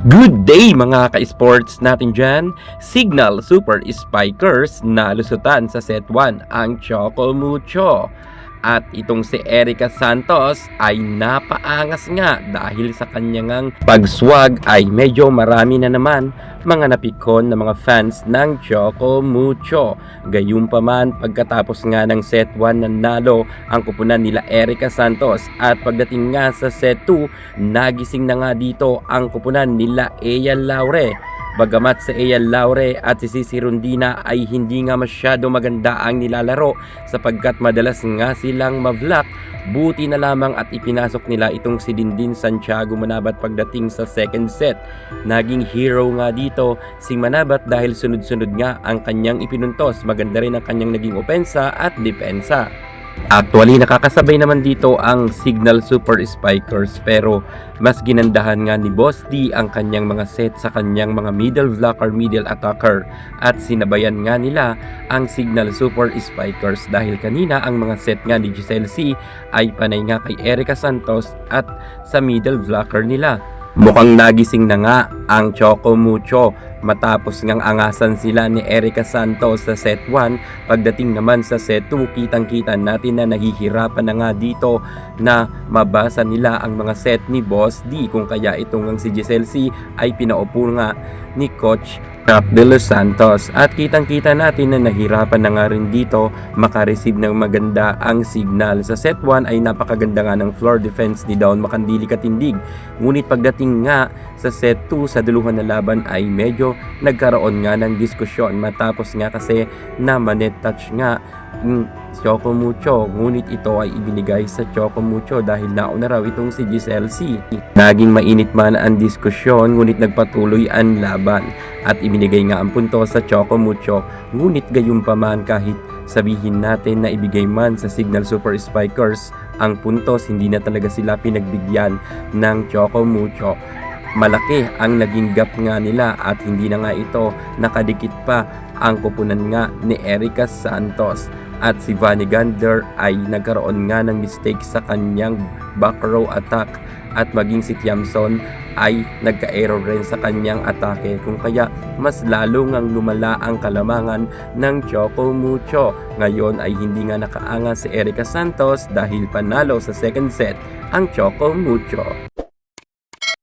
Good day mga ka-sports natin dyan. Signal Super Spikers na lusutan sa set 1 ang Choco Mucho. At itong si Erica Santos ay napaangas nga dahil sa kanyang pagswag ay medyo marami na naman mga napikon na mga fans ng Choco Mucho. Gayunpaman pagkatapos nga ng set 1 nanalo ang kupunan nila Erica Santos at pagdating nga sa set 2 nagising na nga dito ang kupunan nila Ea Laure. Bagamat sa Ea Laure at si Cici Rondina ay hindi nga masyado maganda ang nilalaro sapagkat madalas nga silang mavlak, buti na lamang at ipinasok nila itong si Dindin Santiago Manabat pagdating sa second set. Naging hero nga dito si Manabat dahil sunod-sunod nga ang kanyang ipinuntos. Maganda rin ang kanyang naging opensa at depensa. Actually, nakakasabay naman dito ang Signal Super Spikers pero mas ginandahan nga ni Boss D ang kanyang mga set sa kanyang mga middle blocker, middle attacker at sinabayan nga nila ang Signal Super Spikers dahil kanina ang mga set nga ni Giselle C ay panay nga kay Erica Santos at sa middle blocker nila. Mukhang nagising na nga ang Choco Mucho matapos ngang angasan sila ni Erica Santos sa set 1. Pagdating naman sa set 2, kitang-kita natin na nahihirapan na nga dito na mabasa nila ang mga set ni Boss D, kung kaya itong ang si Giselle C ay pinaupo nga ni Coach Cap de los Santos. At kitang-kita natin na nahirapan na nga rin dito makareceive ng maganda ang Signal. Sa set 1 ay napakaganda nga ng floor defense ni Dawn Makandili Katindig. Ngunit pagdating nga sa set 2 sa duluhan na laban ay medyo nagkaroon nga ng diskusyon matapos nga kasi na manet touch nga Choco Mucho, ngunit ito ay ibinigay sa Choco Mucho dahil nauna raw itong si Giselle C. Naging mainit man ang diskusyon ngunit nagpatuloy ang laban at ibinigay nga ang punto sa Choco Mucho. Ngunit gayunpaman kahit sabihin natin na ibigay man sa Signal Super Spikers ang puntos, hindi na talaga sila pinagbigyan ng Choco Mucho. Malaki ang naging gap nga nila at hindi na nga ito nakadikit pa ang kupunan nga ni Erica Santos. At si Vanny Gander ay nagkaroon nga ng mistake sa kanyang back row attack at maging si Tiamson ay nagka-error rin sa kanyang atake, kung kaya mas lalo ngang lumala ang kalamangan ng Choco Mucho. Ngayon ay hindi nga nakaangas si Erica Santos dahil panalo sa second set ang Choco Mucho.